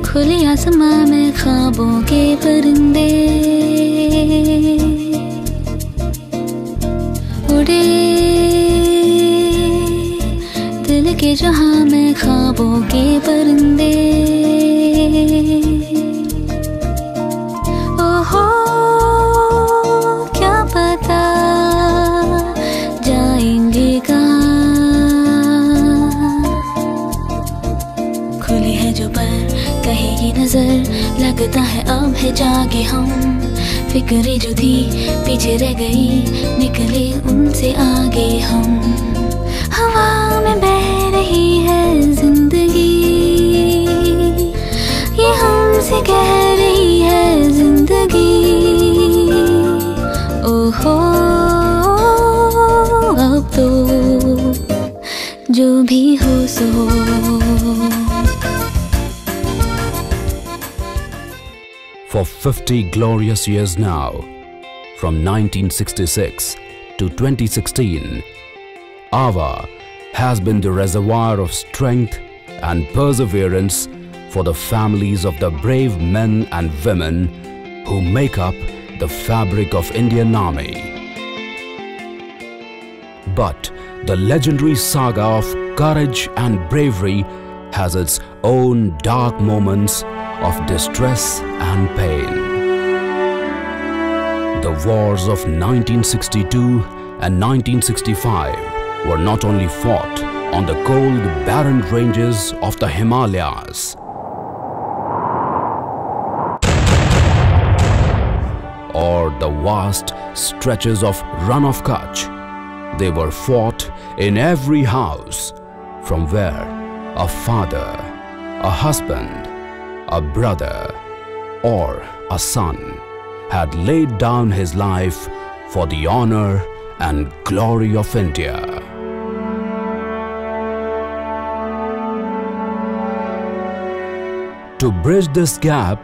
खुले आसमां में ख्वाबों के परिंदे उड़े, दिल के जहां में ख्वाबों के परिंदे। ओहो क्या पता जाएंगे कहाँ, खुली है जो पर कहेगी नजर, लगता है अब है जागे हम। फिक्रें जो थी पीछे रह गई, निकले उनसे आगे हम। हवा में बह रही है जिंदगी, ये हमसे कह रही है जिंदगी। ओहो अब तो जो भी हो सो। For 50 glorious years now, from 1966 to 2016, AVA has been the reservoir of strength and perseverance for the families of the brave men and women who make up the fabric of Indian Army. But the legendary saga of courage and bravery has its own dark moments of distress and pain. The wars of 1962 and 1965 were not only fought on the cold, barren ranges of the Himalayas, or the vast stretches of Rann of Kutch. They were fought in every house, from where a father, a husband, a brother or a son had laid down his life for the honor and glory of India. To bridge this gap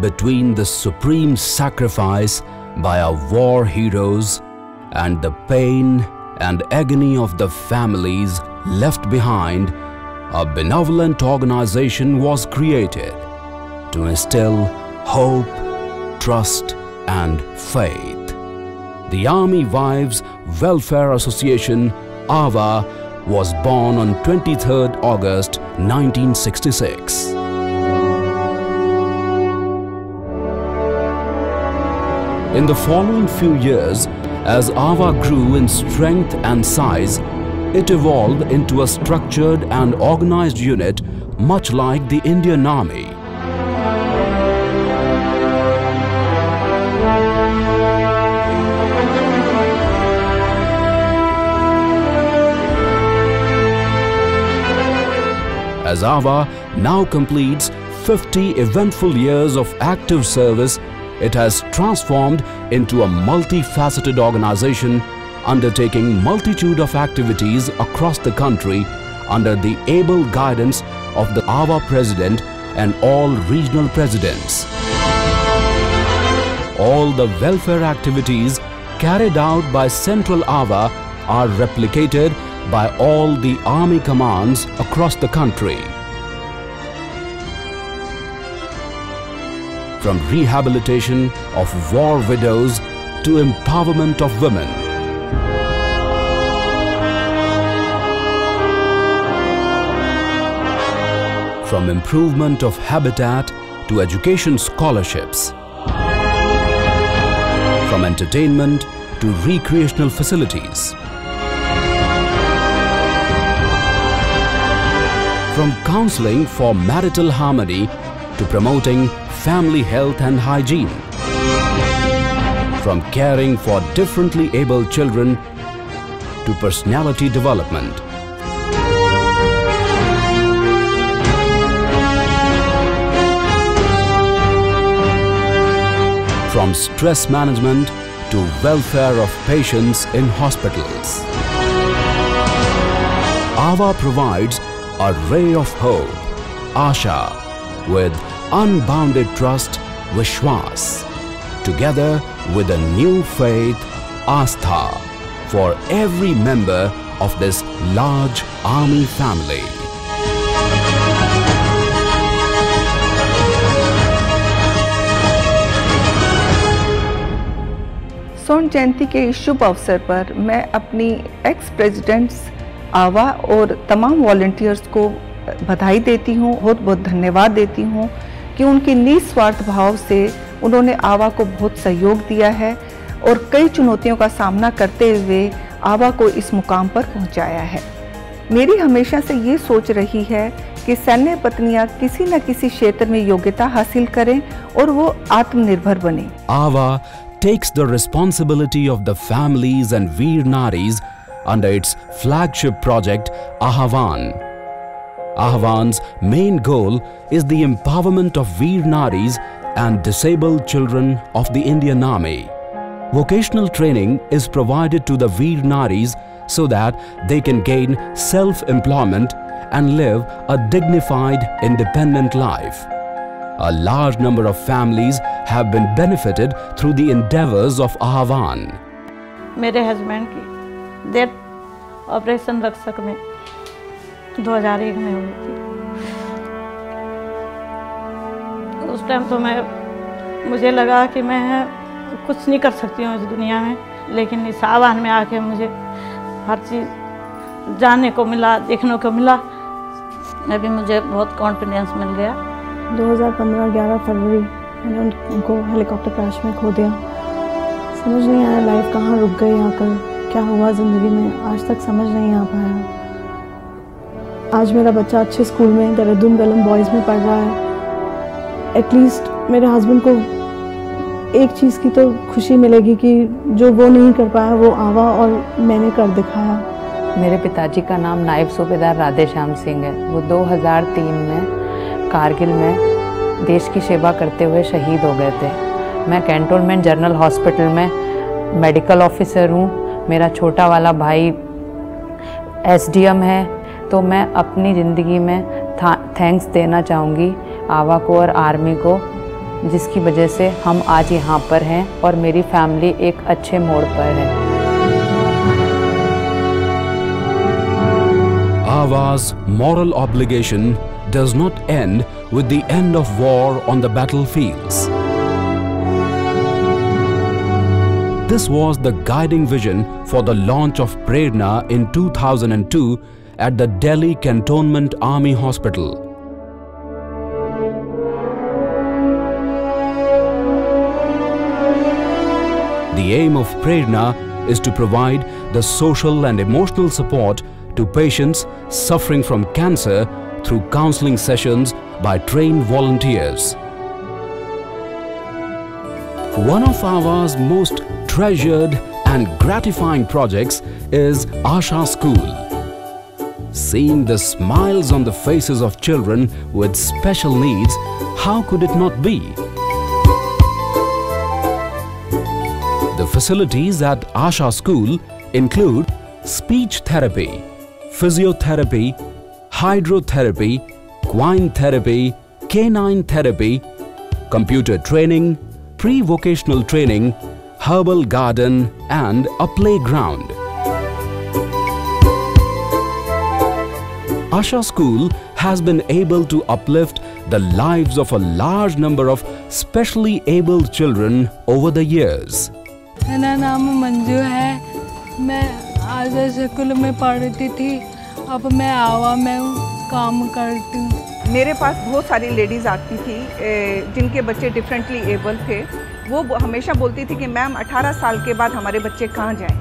between the supreme sacrifice by our war heroes and the pain and agony of the families left behind, a benevolent organization was created to instill hope, trust and faith. The Army Wives Welfare Association, AVA, was born on 23rd August 1966. In the following few years, as AVA grew in strength and size, it evolved into a structured and organized unit much like the Indian Army. As AVA now completes 50 eventful years of active service, it has transformed into a multifaceted organization undertaking multitude of activities across the country under the able guidance of the AVA President and all regional presidents. All the welfare activities carried out by Central AVA are replicated by all the Army commands across the country. From rehabilitation of war widows to empowerment of women, from improvement of habitat to education scholarships, from entertainment to recreational facilities, from counseling for marital harmony to promoting family health and hygiene, from caring for differently abled children to personality development, from stress management to welfare of patients in hospitals. AVA provides a ray of hope, Asha, with unbounded trust, Vishwas, together with a new faith, Astha, for every member of this large army family. स्वतंत्र जयंती के इस शुभ अवसर पर मैं अपनी x presidents आवा और तमाम वॉलंटियर्स को बधाई देती हूँ, बहुत बहुत धन्यवाद देती हूँ कि उनके निस्वार्थ भाव से उन्होंने आवा को बहुत सहयोग दिया है और कई चुनौतियों का सामना करते हुए आवा को इस मुकाम पर पहुँचाया है। मेरी हमेशा से ये सोच रही है कि सैन्य पत्नियां किसी न किसी क्षेत्र में योग्यता हासिल करें और वो आत्मनिर्भर बने। AWA takes the responsibility of the families and Veer Naris under its flagship project Ahvan. Ahvan's main goal is the empowerment of Veer Naris and disabled children of the Indian Army. Vocational training is provided to the Veer Naris so that they can gain self-employment and live a dignified, independent life. A large number of families have been benefited through the endeavors of Ahvan. मेरे husband की death operation रक्षक में 2001 में हुई थी। उस time तो मुझे लगा कि मैं कुछ नहीं कर सकती हूँ इस दुनिया में, लेकिन इस आह्वान में आके मुझे हर चीज़ जानने को मिला, देखने को मिला। अभी मुझे बहुत कॉन्फिडेंस मिल गया। 2015 11 फरवरी मैंने उनको हेलीकॉप्टर क्रैश में खो दिया। समझ नहीं आया लाइफ कहाँ रुक गई, आकर क्या हुआ ज़िंदगी में, आज तक समझ नहीं आ पाया। आज मेरा बच्चा अच्छे स्कूल में देहरादून बेलम बॉयज़ में पढ़ रहा है। एटलीस्ट मेरे हस्बैंड को एक चीज़ की तो खुशी मिलेगी कि जो वो नहीं कर पाया वो आवा और मैंने कर दिखाया। मेरे पिताजी का नाम नायब सूबेदार राधेश्याम सिंह है। वो 2003 में कारगिल में देश की सेवा करते हुए शहीद हो गए थे। मैं कैंटोनमेंट जनरल हॉस्पिटल में मेडिकल ऑफिसर हूँ। मेरा छोटा वाला भाई SDM है। तो मैं अपनी ज़िंदगी में थैंक्स देना चाहूँगी आवा को और आर्मी को, जिसकी वजह से हम आज यहाँ पर हैं और मेरी फैमिली एक अच्छे मोड़ पर है। AWA's moral obligation does not end with the end of war on the battlefields. This was the guiding vision for the launch of Prerna in 2002 at the Delhi Cantonment Army Hospital. The aim of Prerna is to provide the social and emotional support to patients suffering from cancer through counseling sessions by trained volunteers. One of AWA's most treasured and gratifying projects is Asha School. Seeing the smiles on the faces of children with special needs, how could it not be? The facilities at Asha School include speech therapy, physiotherapy, hydrotherapy, equine therapy, canine therapy, computer training, pre-vocational training, herbal garden and a playground. Asha School has been able to uplift the lives of a large number of specially abled children over the years. मेरा नाम मंजू है। मैं आशा school में पढ़ती थी, अब मैं आवा में काम करती हूँ। मेरे पास बहुत सारी लेडीज़ आती थी जिनके बच्चे डिफरेंटली एबल थे। वो हमेशा बोलती थी कि मैम 18 साल के बाद हमारे बच्चे कहाँ जाएं?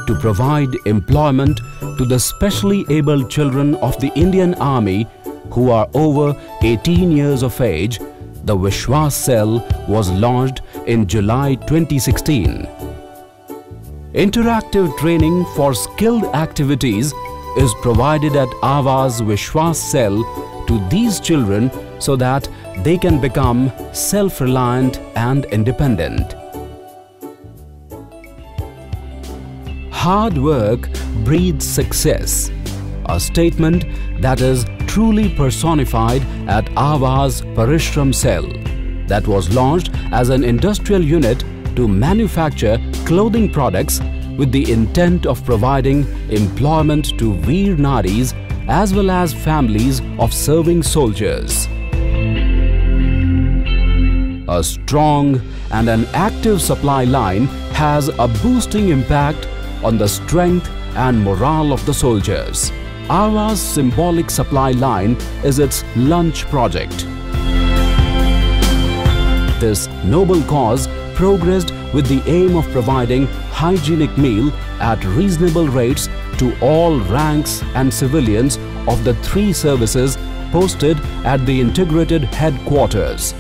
To provide employment to the specially abled children of the Indian Army who are over 18 years of age, the Vishwas Cell was launched in July 2016. Interactive training for skilled activities is provided at AWA's Vishwas Cell to these children so that they can become self-reliant and independent. Hard work breeds success, a statement that is truly personified at AWA's Parishram Cell that was launched as an industrial unit to manufacture clothing products with the intent of providing employment to Veer Naris as well as families of serving soldiers. A strong and an active supply line has a boosting impact on the strength and morale of the soldiers. AAVA's symbolic supply line is its lunch project. This noble cause progressed with the aim of providing hygienic meal at reasonable rates to all ranks and civilians of the 3 services posted at the integrated headquarters.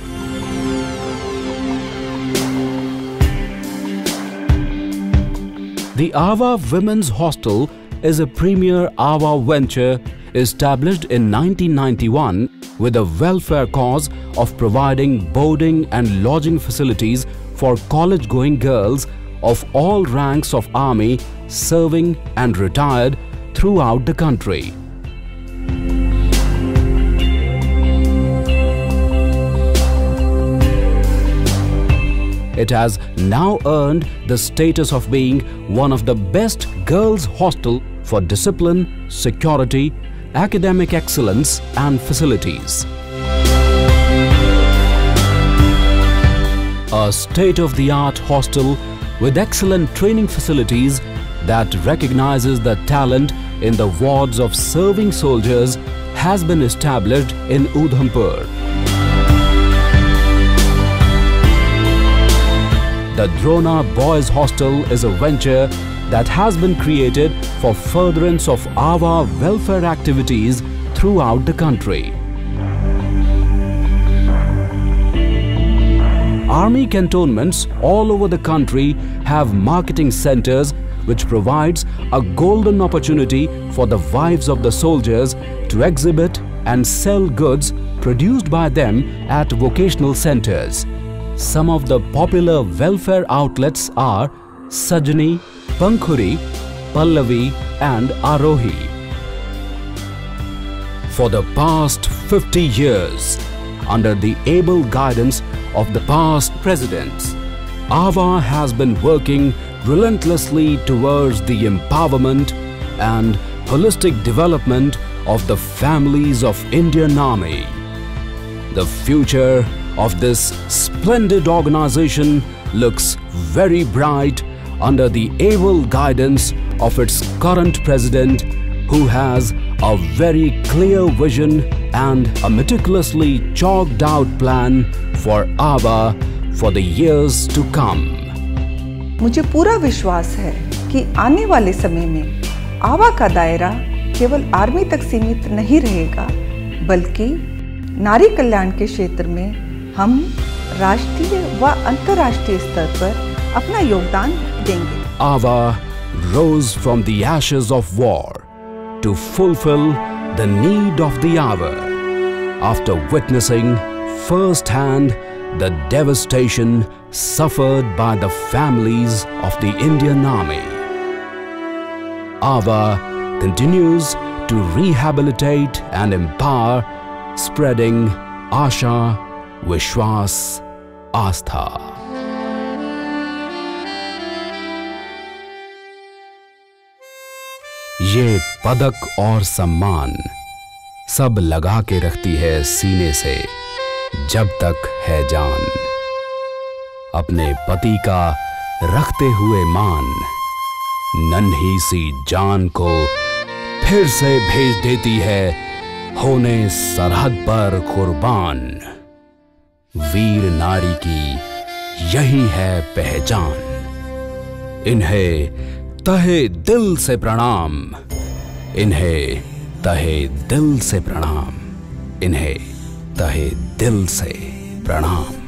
The AAVA Women's Hostel is a premier AAVA venture established in 1991 with a welfare cause of providing boarding and lodging facilities for college-going girls of all ranks of army serving and retired throughout the country. It has now earned the status of being one of the best girls' hostel for discipline, security, academic excellence and facilities. A state-of-the-art hostel with excellent training facilities that recognizes the talent in the wards of serving soldiers has been established in Udhampur. The Drona Boys Hostel is a venture that has been created for furtherance of AAVA welfare activities throughout the country. Army cantonments all over the country have marketing centers which provides a golden opportunity for the wives of the soldiers to exhibit and sell goods produced by them at vocational centers. Some of the popular welfare outlets are Sajani, Pankhuri, Pallavi and Arohi. For the past 50 years, under the able guidance of the past presidents, AAVA has been working relentlessly towards the empowerment and holistic development of the families of Indian Army. The future of this splendid organization looks very bright under the able guidance of its current president, who has a very clear vision and a meticulously chalked out plan for AAVA for the years to come. मुझे पूरा विश्वास है कि आने वाले समय में AAVA का दायरा केवल आर्मी तक सीमित नहीं रहेगा, बल्कि नारी कल्याण के क्षेत्र में हम राष्ट्रीय व अंतर्राष्ट्रीय स्तर पर अपना योगदान देंगे। AAVA rose from the ashes of war to fulfill the need of the hour after witnessing first-hand the devastation suffered by the families of the Indian Army. AAVA continues to rehabilitate and empower, spreading Asha, Vishwas, Astha. ये पदक और सम्मान सब लगा के रखती है सीने से जब तक है जान। अपने पति का रखते हुए मान, नन्ही सी जान को फिर से भेज देती है होने सरहद पर कुर्बान। वीर नारी की यही है पहचान। इन्हें तहे दिल से प्रणाम, इन्हें तहे दिल से प्रणाम, इन्हें तहे दिल से प्रणाम।